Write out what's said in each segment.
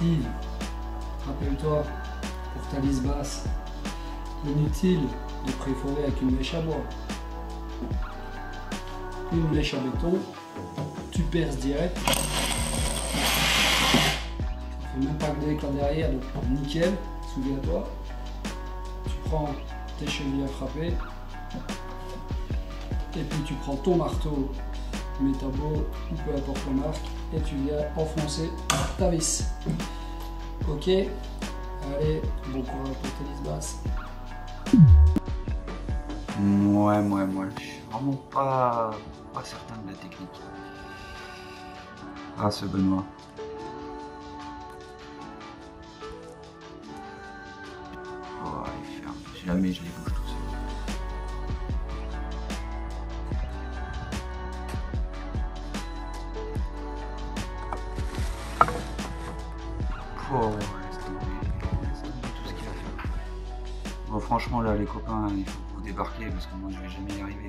Steve, rappelle-toi, pour ta lisse basse, inutile de préforer avec une mèche à bois. Une mèche à béton, tu perces direct. Ça fait même pas que d'éclat derrière, donc nickel, souviens-toi. Tu prends tes chevilles à frapper. Et puis tu prends ton marteau, Metabo ou peu importe la marque, et tu viens enfoncer ta vis. Ok, allez, bon courage pour tes lisses basses. Ouais, je suis vraiment pas certain de la technique. Ah, ce Benoît. Oh, il ferme. Jamais je les bouge tout seul. Oh, laisse tomber tout ce qu'il a fait. Bon, franchement, là, les copains, il faut que vous débarquiez parce que moi, je vais jamais y arriver.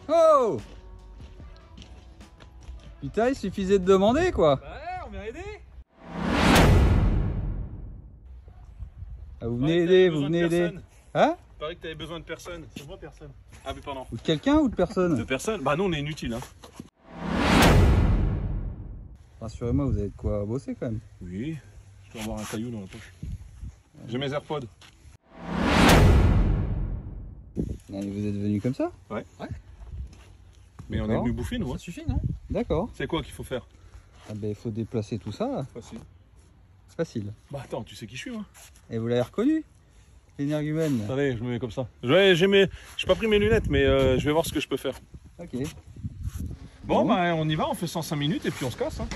Oh! Putain, il suffisait de demander quoi! Ouais, on m'a aidé! Ah, vous venez aider, vous venez aider! Hein? Il paraît que t'avais besoin de personne. C'est moi personne. Ah mais pardon. Ou de quelqu'un ou de personne? De personne? Bah non, on est inutile hein. Rassurez-moi, vous avez de quoi bosser quand même. Oui, je dois avoir un caillou dans la poche. J'ai mes AirPods. Et vous êtes venu comme ça? Ouais. Mais on est venu bouffer nous. Ça suffit non? D'accord. C'est quoi qu'il faut faire? Ah ben il faut déplacer tout ça là. Facile. Facile. Bah attends, tu sais qui je suis moi? Et vous l'avez reconnu? L'énergumène. Allez, je me mets comme ça. J'ai pas pris mes lunettes mais je vais voir ce que je peux faire. Ok. Bon bah on y va, on fait 105 minutes et puis on se casse hein.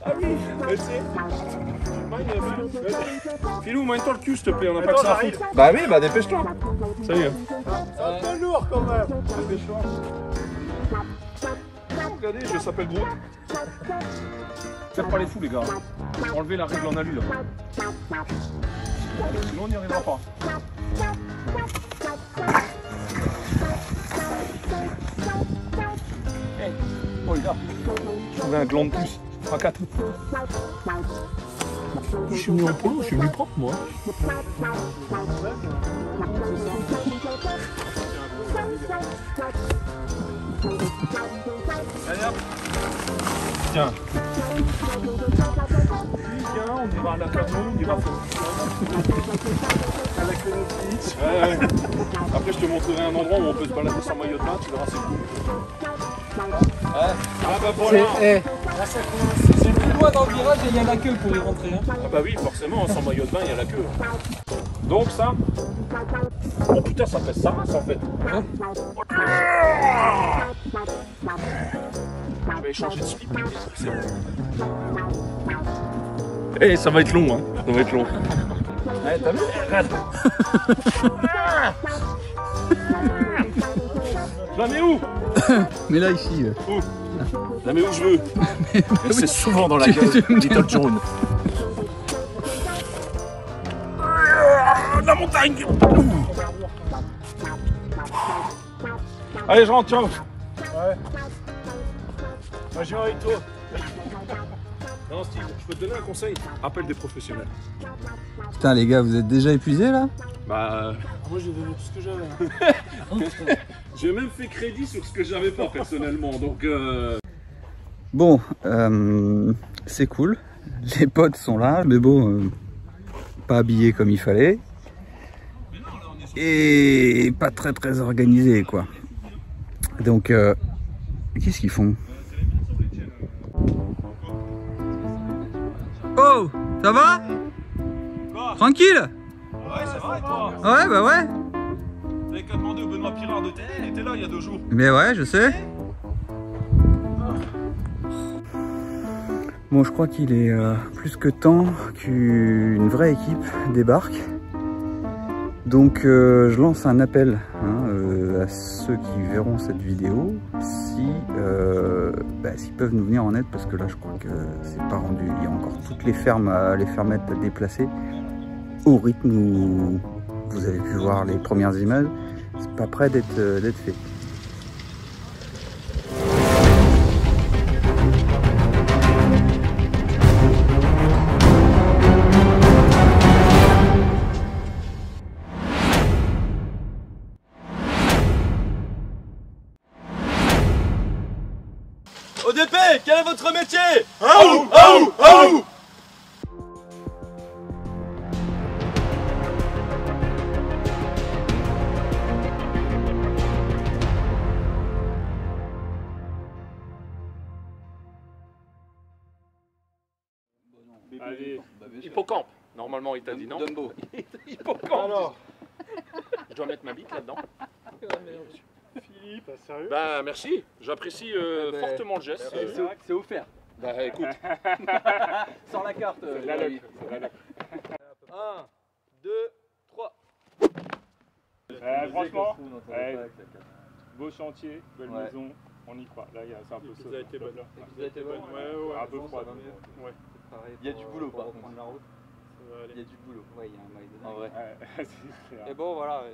Ah oui, Philou, mène-toi le cul s'il te plaît, on a pas que ça à foutre. Bah oui, bah dépêche-toi. Salut. C'est un peu lourd quand même. Dépêche-toi. Regardez, je s'appelle Groot. Faites pas les fous les gars. Enlevez la règle en alu là. Sinon on n'y arrivera pas. Hey. Oh les gars, j'ai trouvé un gland de plus. À 4. Je suis venu en polo, je suis venu propre moi. Allez hop. Tiens. Viens, on ira à la camion, on ira à la Canopiche. Ouais. Après je te montrerai un endroit où on peut se balader sans maillot de bain, tu verras c'est cool. Ouais. Ah bah voilà. C'est plus loin dans le virage et il y a la queue pour y rentrer. Hein. Ah bah oui, forcément, sans maillot de bain, il y a la queue. Donc ça... Oh putain, ça fait ça en fait. Hein? Je vais changer de slip. C'est bon. Eh, ça va être long, hein. Ça va être long. Ouais, t'as vu? Reste. Je la mets où? Mais là ici. Où? Je la mets où je veux. C'est souvent dans la gueule, Little John. La montagne. Allez, je rentre, ciao. Ouais. Moi, je viens avec toi. Non, Steve, je peux te donner un conseil. Appelle des professionnels. Putain les gars, vous êtes déjà épuisés là? Bah... Moi j'ai donné tout ce que j'avais. J'ai même fait crédit sur ce que j'avais pas personnellement, donc... Bon, c'est cool. Les potes sont là, mais bon, pas habillés comme il fallait. Et pas très organisés quoi. Donc, qu'est-ce qu'ils font? Oh, ça va? Quoi? Tranquille? Ouais, ça va et toi? Ouais, bah ouais. T'avais qu'à demander au Benoît Pirard de télé, il était là il y a 2 jours. Mais ouais, je sais. Bon, je crois qu'il est plus que temps qu'une vraie équipe débarque. Donc je lance un appel à ceux qui verront cette vidéo s'ils peuvent nous venir en aide, parce que là je crois que c'est pas rendu. Il y a encore toutes les fermettes à déplacer au rythme où vous avez pu voir les premières images. C'est pas prêt d'être fait. ODP, quel est votre métier? Aou, aou, aou. Allez, hippocampe. Normalement, il t'a dit non. Dumbo. Hippocampe. Alors, je dois mettre ma bite là-dedans. Philippe, sérieux? Bah merci, j'apprécie fortement le geste. C'est offert. Bah écoute. Sans la carte. C'est la luck. 1, 2, 3. Franchement, beau chantier, belle maison, on y croit. Là, c'est un peu ça. Vous avez été bonne. Vous avez été bonne. Ouais, un peu froid. Ouais. Il y a du boulot par contre. Il y a du boulot. Ouais, il y a un mail dedans. En vrai. Et bon, voilà,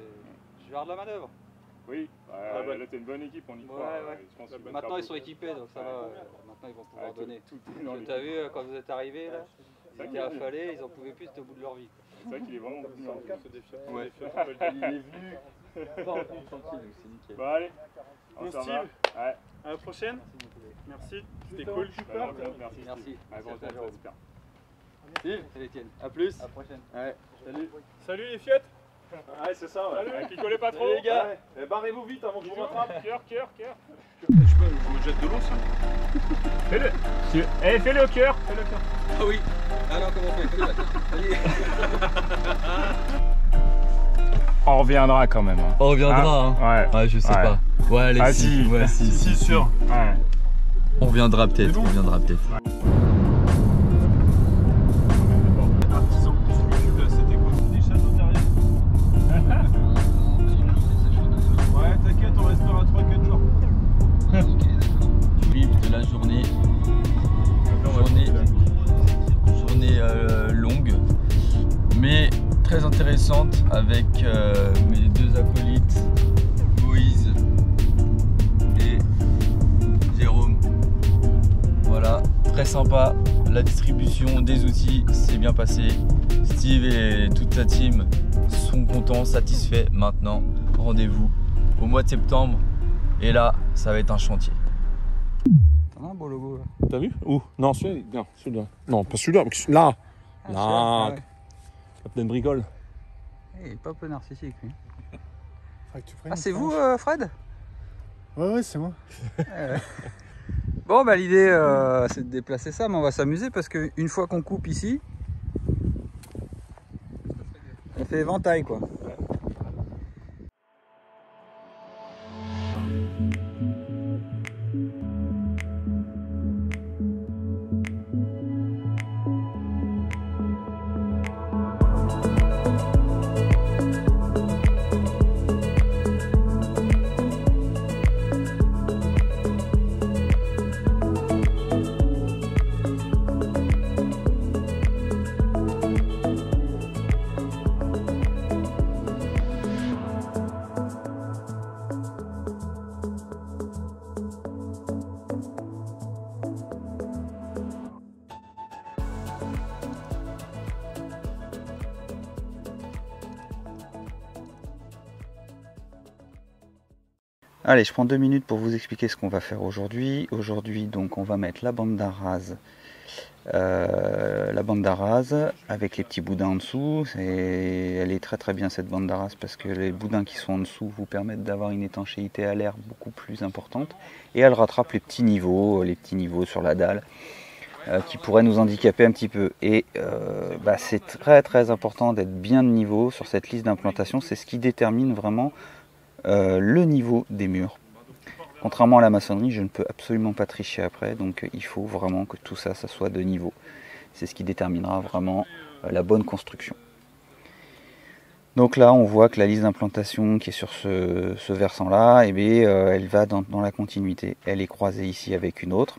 je vais avoir de la manœuvre. Oui, là t'as une bonne équipe, on y croit. Ouais. Je pense que Maintenant ils sont équipés, donc ça va. Maintenant ils vont pouvoir donner. Tout est dans les... T'as vu, quand vous êtes arrivés là, ils étaient affalés, ils en pouvaient plus, c'était au bout de leur vie. C'est vrai qu'il est vraiment venu en Ouais. Il est venu. Pas en chantier, donc c'est nickel. Bon, allez. Bon, ça Steve. va. Ouais. À la prochaine. Merci, c'était Cool. cool. Merci. Merci. Allez, bon, Merci à ça, super. Steve, Salut Étienne. à plus. À la prochaine. Ouais. Salut. Salut les fiottes. Ouais, c'est ça, ouais. Picolez pas trop. Salut, les gars. Ouais. Barrez-vous vite avant que je vous rattrape. Cœur. Je me jette de l'eau ça. Fais-le. Fais-le au cœur. Ah oui. Alors comment on fait? On reviendra quand même. On reviendra, hein. Ouais. Ouais, je sais pas. Ouais, allez, Ah, si. si. Ouais, si, sûr. Ouais. On reviendra peut-être, Artisan, c'était quoi? Des châteaux derrière. Ouais, t'inquiète, on restera 3-4 jours. De la journée. Journée longue, mais très intéressante avec mes deux acolytes, Moïse et Jérôme. Voilà, très sympa. La distribution des outils s'est bien passée. Steve et toute sa team sont contents, satisfaits. Maintenant, rendez-vous au mois de septembre. Et là, ça va être un chantier. T'en as un beau logo là. T'as vu? Où? Non, celui-là. Non, celui-là. Non, pas celui-là. Là. Ah, ouais. Captain Bricole. Il est pas un peu narcissique lui. Ah, C'est vous Fred? Ouais, c'est moi. Bon bah l'idée c'est de déplacer ça, mais on va s'amuser parce qu'une fois qu'on coupe ici, on fait éventail quoi. Allez, je prends 2 minutes pour vous expliquer ce qu'on va faire aujourd'hui. Aujourd'hui, donc, on va mettre la bande d'arrase, avec les petits boudins en dessous. Elle est très très bien cette bande d'arrase parce que les boudins qui sont en dessous vous permettent d'avoir une étanchéité à l'air beaucoup plus importante. Et elle rattrape les petits niveaux sur la dalle qui pourraient nous handicaper un petit peu. Et c'est très très important d'être bien de niveau sur cette liste d'implantation. C'est ce qui détermine vraiment le niveau des murs. Contrairement à la maçonnerie, je ne peux absolument pas tricher après, donc il faut vraiment que tout ça, ça soit de niveau. C'est ce qui déterminera vraiment la bonne construction. Donc là, on voit que la lisse d'implantation qui est sur ce versant-là, eh bien, elle va dans la continuité. Elle est croisée ici avec une autre.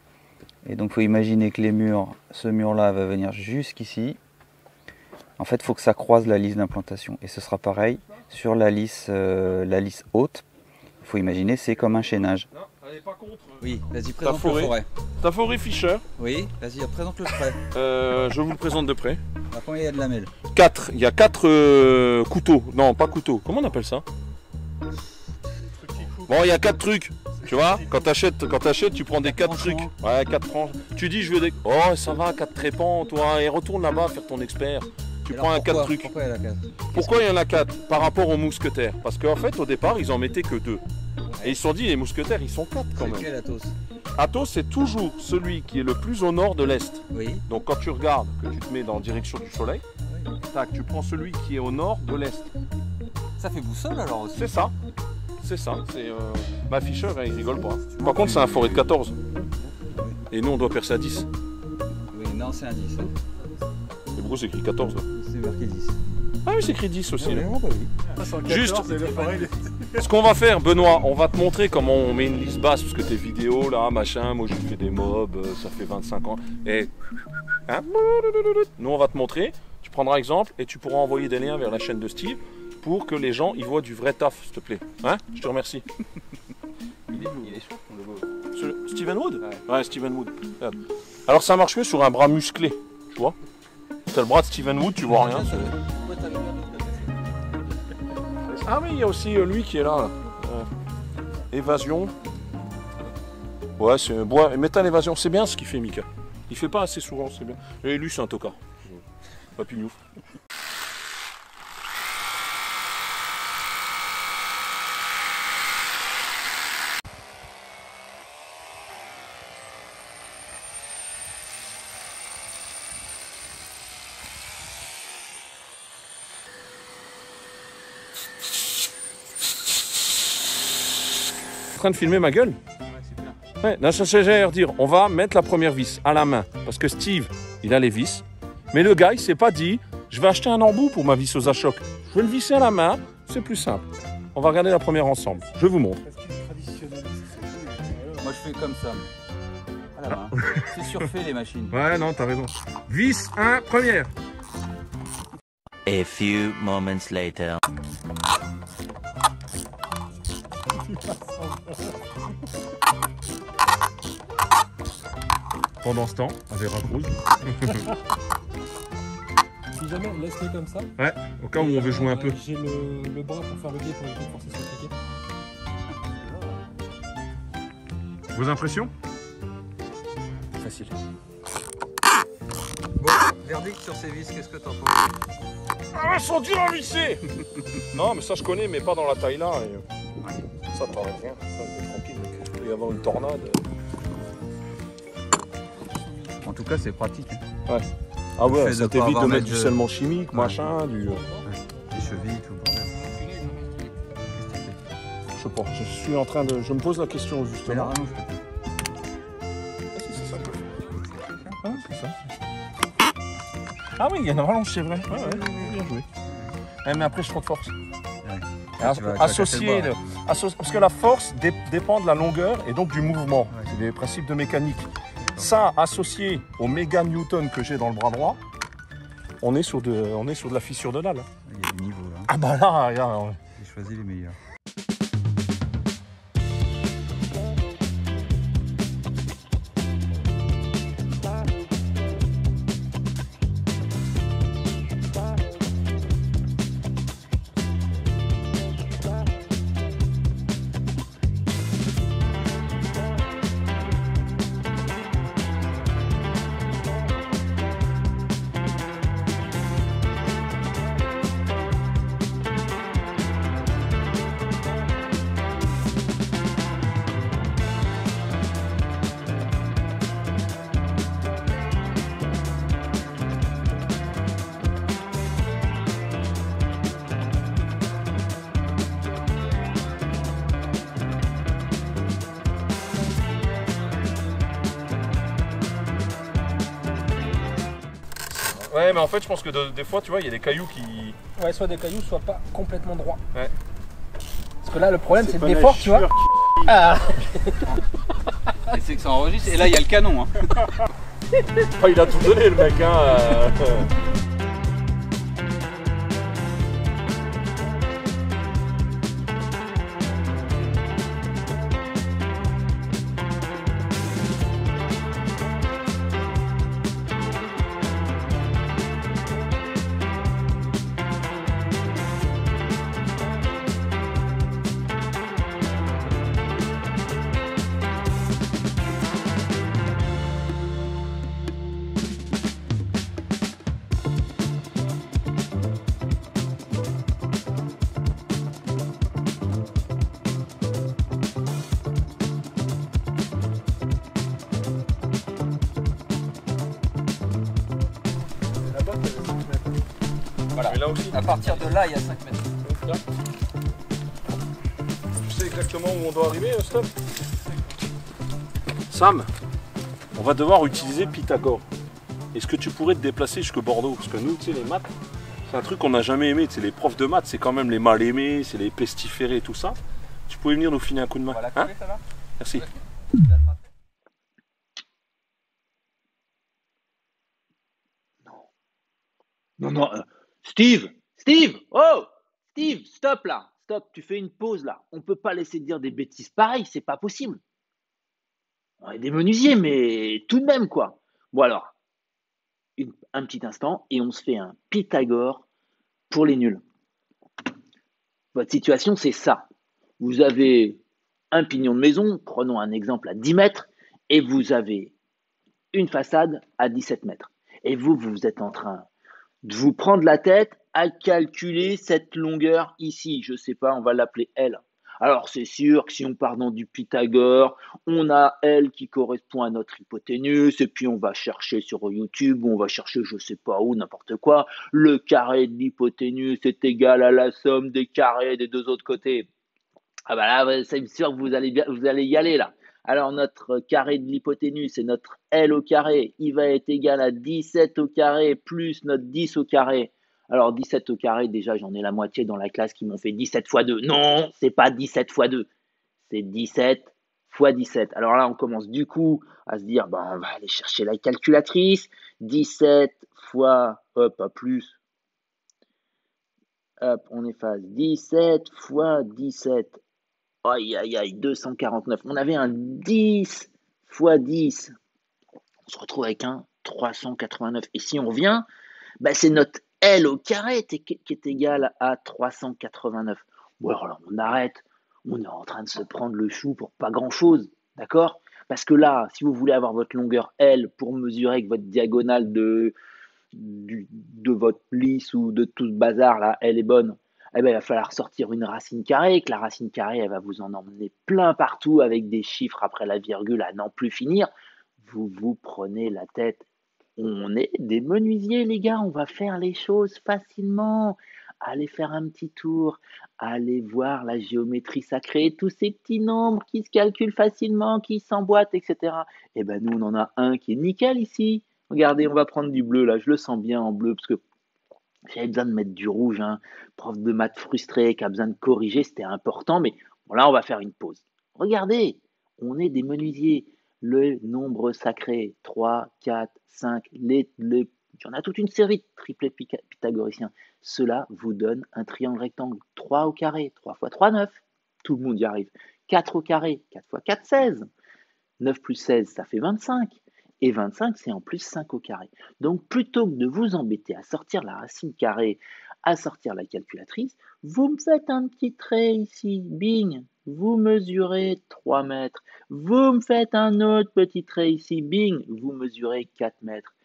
Et donc, il faut imaginer que les murs, ce mur-là va venir jusqu'ici. En fait, il faut que ça croise la lisse d'implantation. Et ce sera pareil sur la lisse haute. Il faut imaginer, c'est comme un chaînage. Non, allez, pas contre. Oui, vas-y, présente forêt. le forêt. Ta forêt Fischer. Oui, vas-y, présente le prêt. Je vous le présente de près. Combien il y a de lamelles? 4. Il y a 4 couteaux. Non, pas couteaux. Comment on appelle ça? Bon, il y a 4 trucs. Tu vois, quand t'achètes, tu prends des 4 trucs. Ouais, 4 tranches. Tu dis, je veux des. Oh, ça va, 4 crépants, toi. Et retourne là-bas faire ton expert. Tu prends un 4 trucs. Pourquoi il y en a 4? Pourquoi il y en a 4 par rapport aux mousquetaires? Parce qu'en fait, au départ, ils en mettaient que 2. Et ils se sont dit, les mousquetaires, ils sont 4 quand même. C'est quel Athos? Athos, c'est toujours celui qui est le plus au nord de l'est. Oui. Donc quand tu regardes, que tu te mets dans la direction du soleil, tac, tu prends celui qui est au nord de l'est. Ça fait boussole alors aussi? C'est ça. C'est ça. C'est ma Fischer, il rigole pas. Par contre, c'est un forêt de 14. Et nous, on doit percer à 10. Oui, non, c'est un 10. Et pourquoi c'est écrit 14 là? C'est marqué 10. Ah oui, c'est écrit 10 aussi. Là. Vraiment pas vu. Juste, ce qu'on va faire, Benoît, on va te montrer comment on met une lisse basse, parce que tes vidéos là, machin, moi j'ai fait des mobs, ça fait 25 ans. Et hein, nous on va te montrer, tu prendras exemple et tu pourras envoyer des liens vers la chaîne de Steve pour que les gens y voient du vrai taf, s'il te plaît. Hein? Je te remercie. Il est chaud ton logo. Steven Wood? Ouais, Steven Wood. Regarde. Alors ça marche mieux sur un bras musclé, tu vois. T'as le bras de Steven Wood, tu vois rien. Ah oui, il y a aussi lui qui est là. Évasion. Ouais, c'est bois. Métal évasion, c'est bien ce qu'il fait Mika. Il fait pas assez souvent, c'est bien. Et lui, c'est un tocard. Papignouf. En train de filmer ma gueule? Ouais, là, ça j'allais dire, on va mettre la première vis à la main. Parce que Steve, il a les vis. Mais le gars, il s'est pas dit, je vais acheter un embout pour ma visseuse à choc. Je vais le visser à la main, c'est plus simple. On va regarder la première ensemble. Je vous montre. Moi, je fais comme ça. À la main. C'est surfait les machines. Ouais, non, t'as raison. Vis 1, première. A few moments later. Pendant ce temps, avec Rose. Si jamais, laisse-les comme ça. Ouais, au cas où on veut jouer un peu. J'ai le bras pour faire le biais pour éviter de forcer sur le paquet. Vos impressions? Facile. Bon, verdict sur ces vis, qu'est-ce que t'en penses? Ah, elles sont dures à visser. Non, mais ça je connais, mais pas dans la taille là. Et... ça t'arrête rien, ça tranquille. Il peut y avoir une tornade. En tout cas, c'est pratique. Ouais. Ah ouais, fait ça de pas t'évite de avoir mettre mettre du de- scellement chimique, Ouais. machin, du... Les chevilles, tout le bordel. Je sais pas, je suis en train de... Je me pose la question Mais justement. la rallonge, Ah si, c'est ça. Ah, c'est ça. Ah oui, il y a une rallonge, c'est vrai. Ouais, ouais, bien joué. Ouais, mais après, je prends de force. Alors, tu vas casser associer le parce que la force dépend de la longueur et donc du mouvement. Ouais. C'est des principes de mécanique. Ça, associé au méga newton que j'ai dans le bras droit, on est sur de la fissure de dalle. Il y a du niveau là. Ah bah là, regarde. J'ai choisi les meilleurs. Ouais, mais en fait, je pense que des fois, tu vois, il y a des cailloux qui... Ouais, soit des cailloux, soit pas complètement droits. Ouais. Parce que là, le problème, c'est le l'effort, tu vois. Ah. Et c'est que ça enregistre. Et là, il y a le canon. Hein. Oh, il a tout donné, le mec, hein. Voilà. Mais là aussi. À partir de là, il y a 5 mètres. Là. Tu sais exactement où on doit arriver, Stop? Sam, on va devoir utiliser Pythagore. Est-ce que tu pourrais te déplacer jusqu'à Bordeaux? Parce que nous, tu sais, les maths, c'est un truc qu'on n'a jamais aimé. Tu sais, les profs de maths, c'est quand même les mal aimés, c'est les pestiférés et tout ça. Tu pouvais venir nous filer un coup de main, Voilà, hein? ça va. Merci. Non, non, Steve, Steve, oh, Steve, stop là, stop, tu fais une pause là. On peut pas laisser dire des bêtises pareilles, c'est pas possible. On est des menuisiers, mais tout de même quoi. Bon alors, un petit instant et on se fait un Pythagore pour les nuls. Votre situation, c'est ça. Vous avez un pignon de maison, prenons un exemple à 10 mètres, et vous avez une façade à 17 mètres. Et vous êtes en train de vous prendre la tête à calculer cette longueur ici. Je sais pas, on va l'appeler L. Alors c'est sûr que si on part dans du Pythagore, on a L qui correspond à notre hypoténuse, et puis on va chercher sur YouTube, ou on va chercher je sais pas où, n'importe quoi, le carré de l'hypoténuse est égal à la somme des carrés des deux autres côtés. Ah bah là, c'est sûr que vous allez y aller là. Alors notre carré de l'hypoténuse, c'est notre L au carré, il va être égal à 17 au carré plus notre 10 au carré. Alors 17 au carré, déjà j'en ai la moitié dans la classe qui m'ont fait 17 fois 2. Non, c'est pas 17 fois 2, c'est 17 fois 17. Alors là on commence du coup à se dire, ben, on va aller chercher la calculatrice. 17 fois, hop, pas plus. Hop, on efface 17 fois 17. Aïe, aïe, aïe, 249. On avait un 10 fois 10. On se retrouve avec un 389. Et si on revient, bah c'est notre L au carré qui est égal à 389. Bon, alors là, on arrête. On est en train de se prendre le chou pour pas grand-chose. D'accord? Parce que là, si vous voulez avoir votre longueur L pour mesurer avec votre diagonale de votre lisse ou de tout ce bazar, là, elle est bonne. Eh ben, il va falloir sortir une racine carrée, que la racine carrée, elle va vous en emmener plein partout avec des chiffres après la virgule à n'en plus finir. Vous vous prenez la tête. On est des menuisiers, les gars, on va faire les choses facilement. Allez faire un petit tour, allez voir la géométrie sacrée, tous ces petits nombres qui se calculent facilement, qui s'emboîtent, etc. Eh ben, nous, on en a un qui est nickel ici. Regardez, on va prendre du bleu, là, je le sens bien en bleu, parce que j'avais besoin de mettre du rouge, hein. Prof de maths frustré qui a besoin de corriger, c'était important, mais bon, là, on va faire une pause. Regardez, on est des menuisiers. Le nombre sacré, 3, 4, 5, il y en a toute une série de triplets pythagoriciens. Cela vous donne un triangle rectangle. 3 au carré, 3 fois 3, 9. Tout le monde y arrive. 4 au carré, 4 fois 4, 16. 9 plus 16, ça fait 25. Et 25, c'est en plus 5 au carré. Donc, plutôt que de vous embêter à sortir la racine carrée, à sortir la calculatrice, vous me faites un petit trait ici, bing, vous mesurez 3 mètres. Vous me faites un autre petit trait ici, bing, vous mesurez 4 mètres.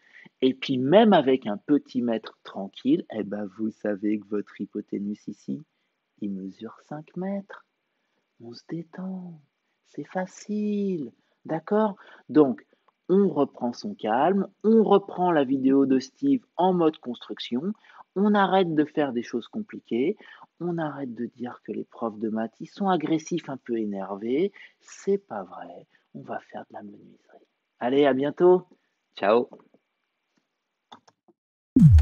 Et puis, même avec un petit mètre tranquille, eh ben, vous savez que votre hypoténuse ici, il mesure 5 mètres. On se détend, c'est facile, d'accord? Donc, on reprend son calme, on reprend la vidéo de Steve en mode construction, on arrête de faire des choses compliquées, on arrête de dire que les profs de maths, ils sont agressifs, un peu énervés, c'est pas vrai, on va faire de la menuiserie. Allez, à bientôt, ciao!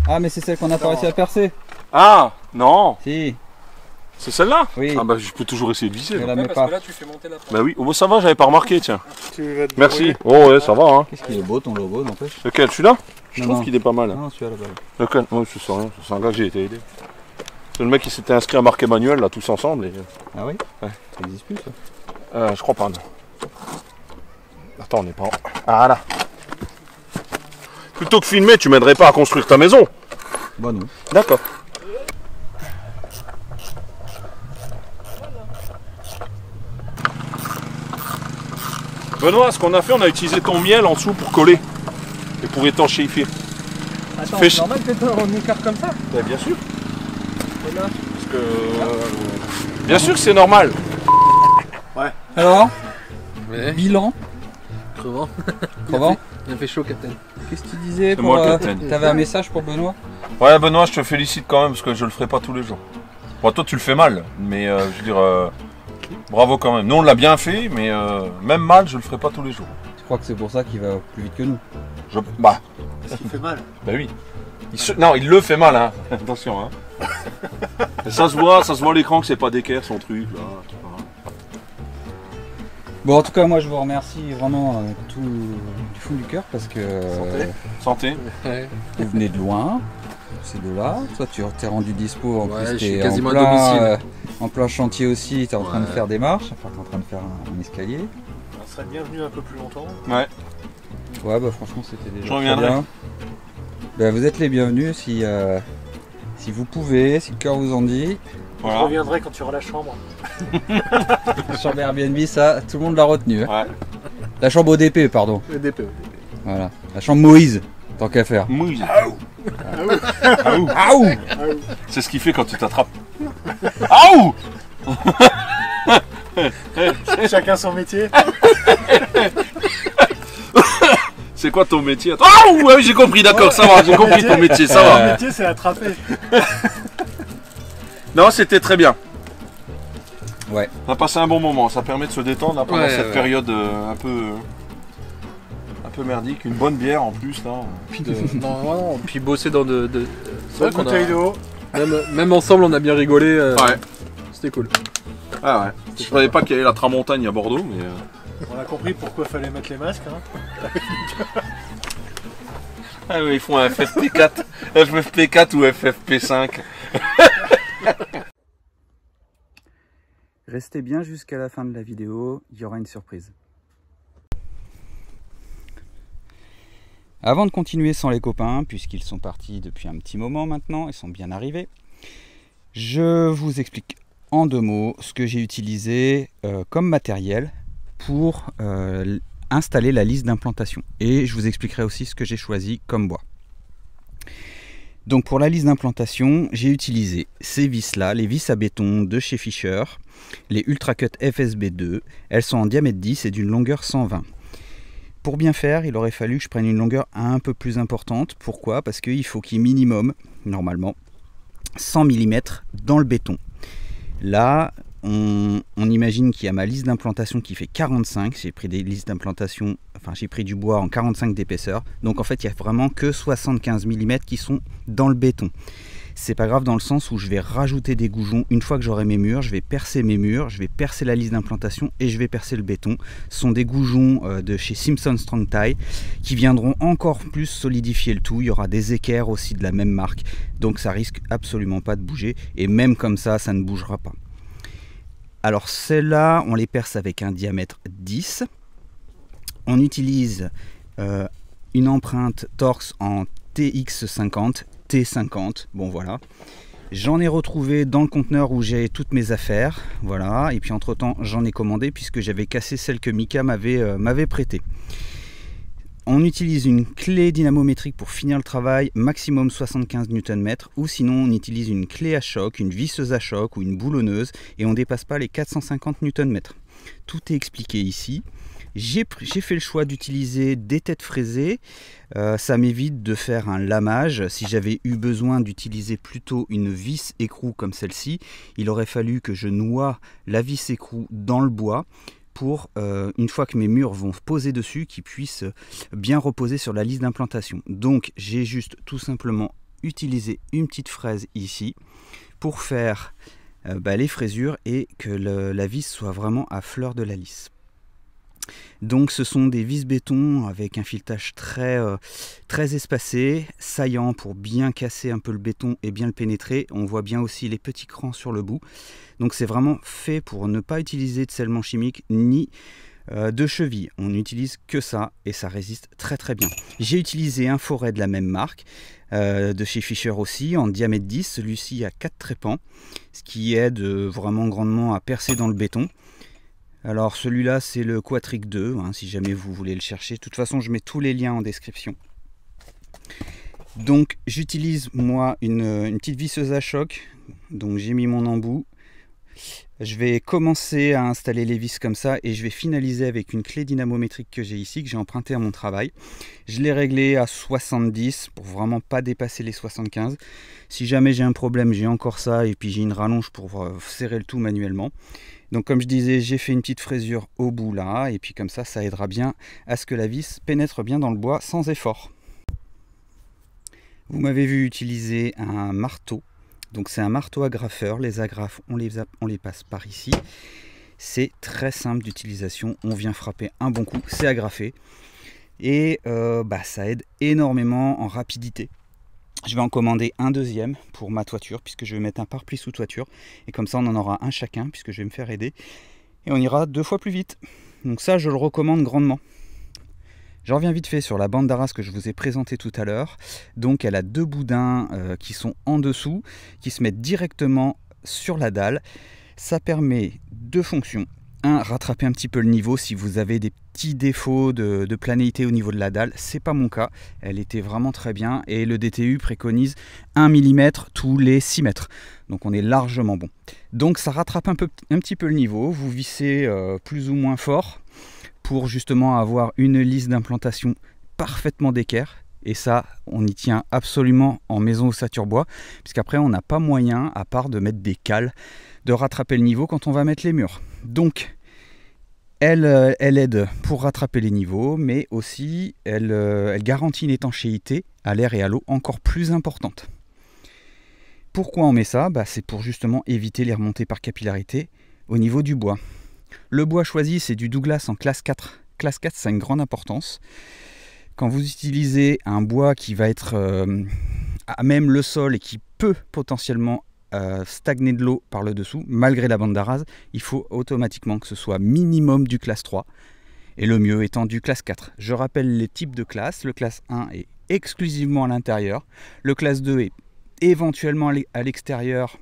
Ah, mais c'est celle qu'on n'a pas réussi à percer. Ah, non. Si. C'est celle-là? Oui. Ah bah je peux toujours essayer de visser. Je la mets parce pas. que là, tu fais monter la pente. Bah oui, oh, bah, ça va, j'avais pas remarqué, tiens. Tu vas te Merci. débrouiller. Oh ouais, ça va, hein. Qu'est-ce qu'il est beau ton logo, n'empêche. Lequel, celui-là? Je Non, trouve non. qu'il est pas mal. Hein. Non, celui-là là-bas. Lequel? Oh, je sais rien, c'est un gars que j'ai été aidé. C'est le mec qui s'était inscrit à Marc Emmanuel, là, tous ensemble. Et... Ah oui? Ouais. Ça existe plus ça? Je crois pas, non. Attends, on est pas en... Ah là. Plutôt que filmer, tu m'aiderais pas à construire ta maison? Bah non. D'accord. Benoît, ce qu'on a fait, on a utilisé ton miel en dessous pour coller et pour étanchéifier. Attends, Fais- c'est normal que on écarte comme ça? Bah, bien sûr. Voilà. Parce que... Bien sûr que c'est normal. Alors, Ouais. bilan. Crevant. Crevant. Il a fait chaud, Captain. Qu'est-ce que tu disais C'est pour... moi, Captain. T'avais un message pour Benoît? Ouais, Benoît, je te félicite quand même parce que je le ferai pas tous les jours. Bon, toi, tu le fais mal, mais je veux dire, bravo quand même. Nous, on l'a bien fait, mais même mal, je le ferai pas tous les jours. Je crois que c'est pour ça qu'il va plus vite que nous. Bah, Parce qu'il fait mal. bah oui. Non, il le fait mal, hein. Attention, hein. ça se voit à l'écran que c'est pas d'équerre son truc, là. Bon, en tout cas, moi, je vous remercie vraiment tout du fond du cœur parce que Santé. Ouais. vous venez de loin, c'est de là. Toi, tu t'es rendu dispo. En Ouais, plus, je suis t'es quasiment à en plein, domicile. en plein chantier aussi. T'es en train de Ouais. faire des marches. Enfin, t'es en train de faire un escalier. On serait bienvenu un peu plus longtemps. Ouais. Ouais, bah franchement, c'était déjà Je très reviendrai. bien. Bah, vous êtes les bienvenus si vous pouvez, si le cœur vous en dit. Je Voilà. reviendrai quand tu auras la chambre. Chambre Airbnb, ça, tout le monde l'a retenu. Hein. Ouais. La chambre ODP, pardon. EDP. Voilà. La chambre Moïse, tant qu'à faire. Mouille. Aouh! C'est ce qu'il fait quand tu t'attrapes. Aouh! Chacun son métier. C'est quoi ton métier? Ah oui, j'ai compris, d'accord, ça va, j'ai compris ton métier, ça Mon va. métier, c'est attraper. Non, c'était très bien. Ouais. On a passé un bon moment, ça permet de se détendre là, pendant Ouais, cette ouais. période un peu merdique. Une bonne bière en plus là. Puis non, puis bosser dans c'est vrai Bonne qu'on bouteille a, d'eau. même ensemble, on a bien rigolé. Ouais. C'était cool. Ah ouais. Je savais pas qu'il y avait la tramontagne à Bordeaux, mais. On a compris pourquoi fallait mettre les masques. Hein. Ah oui, ils font un FFP4, FFP4 ou FFP5. Restez bien jusqu'à la fin de la vidéo, il y aura une surprise. Avant de continuer sans les copains, puisqu'ils sont partis depuis un petit moment maintenant, ils sont bien arrivés, je vous explique en 2 mots ce que j'ai utilisé comme matériel pour installer la lisse d'implantation. Et je vous expliquerai aussi ce que j'ai choisi comme bois. Donc pour la lisse d'implantation, j'ai utilisé ces vis là, les vis à béton de chez Fischer, les Ultracut FSB2. Elles sont en diamètre 10 et d'une longueur 120. Pour bien faire, il aurait fallu que je prenne une longueur un peu plus importante. Pourquoi? Parce qu'il faut qu'il y ait minimum, normalement, 100 mm dans le béton. Là, on imagine qu'il y a ma lisse d'implantation qui fait 45. J'ai pris des listes d'implantation, enfin j'ai pris du bois en 45 d'épaisseur. Donc en fait, il n'y a vraiment que 75 mm qui sont dans le béton. C'est pas grave dans le sens où je vais rajouter des goujons. Une fois que j'aurai mes murs, je vais percer mes murs, je vais percer la lisse d'implantation et je vais percer le béton. Ce sont des goujons de chez Simpson Strong Tie qui viendront encore plus solidifier le tout. Il y aura des équerres aussi de la même marque. Donc ça risque absolument pas de bouger. Et même comme ça ne bougera pas. Alors celles-là, on les perce avec un diamètre 10. On utilise une empreinte torx en TX50, T50, bon voilà. J'en ai retrouvé dans le conteneur où j'ai toutes mes affaires, voilà. Et puis entre temps, j'en ai commandé puisque j'avais cassé celle que Mika m'avait prêtée. On utilise une clé dynamométrique pour finir le travail, maximum 75 Nm, ou sinon on utilise une clé à choc, une visseuse à choc ou une boulonneuse, et on ne dépasse pas les 450 Nm. Tout est expliqué ici. J'ai fait le choix d'utiliser des têtes fraisées, ça m'évite de faire un lamage. Si j'avais eu besoin d'utiliser plutôt une vis écrou comme celle-ci, il aurait fallu que je noie la vis écrou dans le bois, pour, une fois que mes murs vont poser dessus, qu'ils puissent bien reposer sur la lisse d'implantation. Donc j'ai juste tout simplement utiliser une petite fraise ici pour faire les frésures et que la vis soit vraiment à fleur de la lisse. Donc ce sont des vis béton avec un filetage très espacé, saillant pour bien casser un peu le béton et bien le pénétrer. On voit bien aussi les petits crans sur le bout. Donc c'est vraiment fait pour ne pas utiliser de scellement chimique ni de cheville. On n'utilise que ça et ça résiste très bien. J'ai utilisé un forêt de la même marque, de chez Fischer aussi, en diamètre 10. Celui-ci a 4 trépans, ce qui aide vraiment grandement à percer dans le béton. Alors celui-là c'est le Quatric 2, si jamais vous voulez le chercher. De toute façon je mets tous les liens en description. Donc j'utilise moi une petite visseuse à choc. Donc j'ai mis mon embout. Je vais commencer à installer les vis comme ça et je vais finaliser avec une clé dynamométrique que j'ai ici, que j'ai empruntée à mon travail. Je l'ai réglé à 70 pour vraiment pas dépasser les 75. Si jamais j'ai un problème, j'ai encore ça et puis j'ai une rallonge pour serrer le tout manuellement. Donc comme je disais, j'ai fait une petite frésure au bout là, et puis comme ça, ça aidera bien à ce que la vis pénètre bien dans le bois sans effort. Vous m'avez vu utiliser un marteau. Donc c'est un marteau agrafeur. Les agrafes, on les passe par ici. C'est très simple d'utilisation. On vient frapper un bon coup, c'est agrafé. Et ça aide énormément en rapidité. Je vais en commander un deuxième pour ma toiture, puisque je vais mettre un pare-plis sous toiture. Et comme ça, on en aura un chacun, puisque je vais me faire aider. Et on ira 2 fois plus vite. Donc ça, je le recommande grandement. Je reviens vite fait sur la bande d'arras que je vous ai présentée tout à l'heure. Donc elle a 2 boudins qui sont en dessous, qui se mettent directement sur la dalle. Ça permet 2 fonctions. Rattraper un petit peu le niveau si vous avez des petits défauts de planéité au niveau de la dalle. C'est pas mon cas, elle était vraiment très bien et le DTU préconise 1 mm tous les 6 mètres. Donc on est largement bon. Donc ça rattrape un petit peu le niveau, vous vissez plus ou moins fort pour justement avoir une lisse d'implantation parfaitement d'équerre. Et ça, on y tient absolument en maison ossature bois, puisqu'après on n'a pas moyen, à part de mettre des cales, de rattraper le niveau quand on va mettre les murs. Donc elle aide pour rattraper les niveaux, mais aussi elle garantit une étanchéité à l'air et à l'eau encore plus importante. Pourquoi on met ça? C'est pour justement éviter les remontées par capillarité au niveau du bois. Le bois choisi, c'est du Douglas en classe 4. Classe 4, ça a une grande importance. Quand vous utilisez un bois qui va être à même le sol et qui peut potentiellement stagner de l'eau par le dessous, malgré la bande d'arras, il faut automatiquement que ce soit minimum du classe 3 et le mieux étant du classe 4. Je rappelle les types de classes. Le classe 1 est exclusivement à l'intérieur, le classe 2 est éventuellement à l'extérieur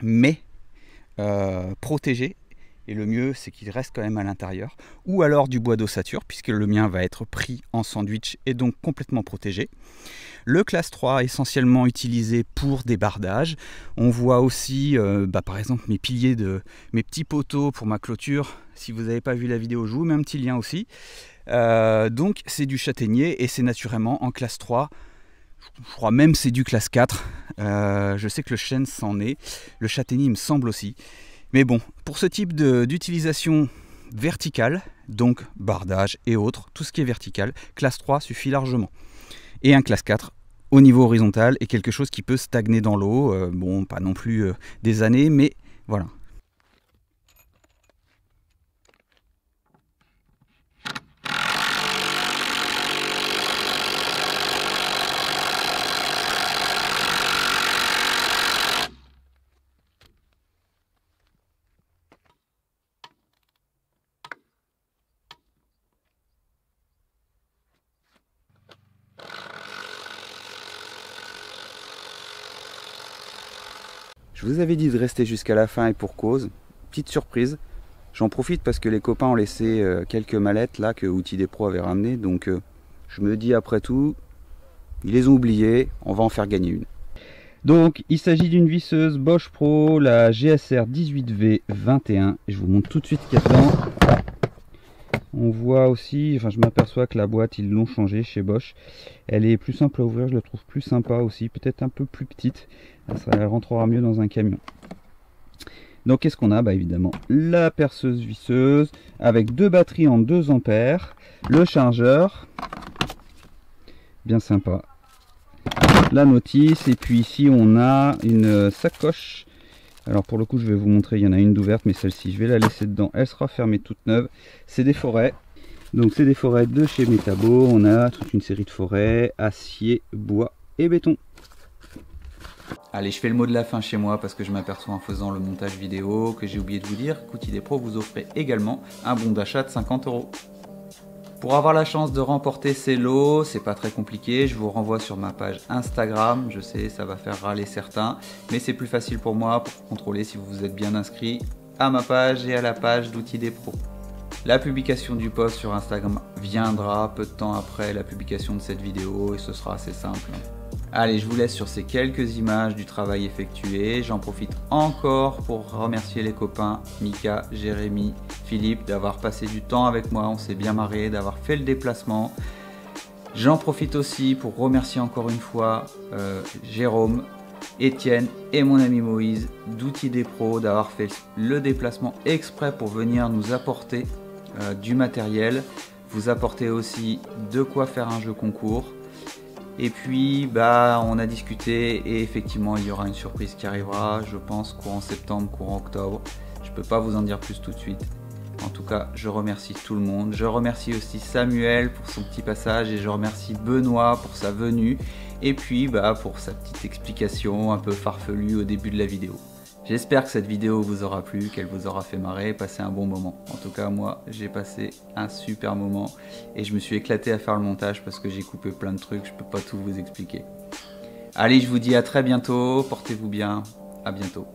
mais protégé. Et le mieux, c'est qu'il reste quand même à l'intérieur. Ou alors du bois d'ossature, puisque le mien va être pris en sandwich et donc complètement protégé. Le classe 3, essentiellement utilisé pour des bardages. On voit aussi, par exemple, mes piliers mes petits poteaux pour ma clôture. Si vous n'avez pas vu la vidéo, je vous mets un petit lien aussi. Donc, c'est du châtaignier et c'est naturellement en classe 3. Je crois même c'est du classe 4. Je sais que le chêne s'en est. Le châtaignier, il me semble aussi. Mais bon, pour ce type d'utilisation verticale, donc bardage et autres, tout ce qui est vertical, classe 3 suffit largement. Et un classe 4 au niveau horizontal est quelque chose qui peut stagner dans l'eau, bon, pas non plus des années, mais voilà. Je vous avais dit de rester jusqu'à la fin et pour cause. Petite surprise, j'en profite parce que les copains ont laissé quelques mallettes là que Outils des Pros avait ramenées. Donc je me dis après tout, ils les ont oubliées, on va en faire gagner une. Donc il s'agit d'une visseuse Bosch Pro, la GSR 18V21. Je vous montre tout de suite ce qu'il y a dedans. On voit aussi, enfin je m'aperçois que la boîte ils l'ont changée chez Bosch. Elle est plus simple à ouvrir, je la trouve plus sympa aussi, peut-être un peu plus petite. Elle rentrera mieux dans un camion. Donc qu'est-ce qu'on a? Évidemment la perceuse visseuse avec 2 batteries en 2 ampères, le chargeur, bien sympa. la notice. Et puis ici on a une sacoche. Alors pour le coup je vais vous montrer, il y en a une d'ouverte, mais celle-ci je vais la laisser dedans, elle sera fermée toute neuve. C'est des forêts, donc c'est des forêts de chez Metabo. On a toute une série de forêts, acier, bois et béton. Allez, je fais le mot de la fin chez moi parce que je m'aperçois en faisant le montage vidéo que j'ai oublié de vous dire qu'Outils Pro vous offrez également un bon d'achat de 50 €. Pour avoir la chance de remporter ces lots, c'est pas très compliqué, je vous renvoie sur ma page Instagram. Je sais, ça va faire râler certains, mais c'est plus facile pour moi pour contrôler si vous vous êtes bien inscrit à ma page et à la page d'Outils Pro. La publication du post sur Instagram viendra peu de temps après la publication de cette vidéo et ce sera assez simple. Allez, je vous laisse sur ces quelques images du travail effectué. J'en profite encore pour remercier les copains Mika, Jérémy, Philippe d'avoir passé du temps avec moi. On s'est bien marré, d'avoir fait le déplacement. J'en profite aussi pour remercier encore une fois Jérôme, Étienne et mon ami Moïse d'Outils Pro d'avoir fait le déplacement exprès pour venir nous apporter du matériel, vous apporter aussi de quoi faire un jeu concours. Et puis on a discuté et effectivement il y aura une surprise qui arrivera, je pense courant septembre, courant octobre. Je peux pas vous en dire plus tout de suite. En tout cas, je remercie tout le monde. Je remercie aussi Samuel pour son petit passage et je remercie Benoît pour sa venue et puis pour sa petite explication un peu farfelue au début de la vidéo. J'espère que cette vidéo vous aura plu, qu'elle vous aura fait marrer, passer un bon moment. En tout cas, moi, j'ai passé un super moment et je me suis éclaté à faire le montage parce que j'ai coupé plein de trucs, je peux pas tout vous expliquer. Allez, je vous dis à très bientôt, portez-vous bien, à bientôt.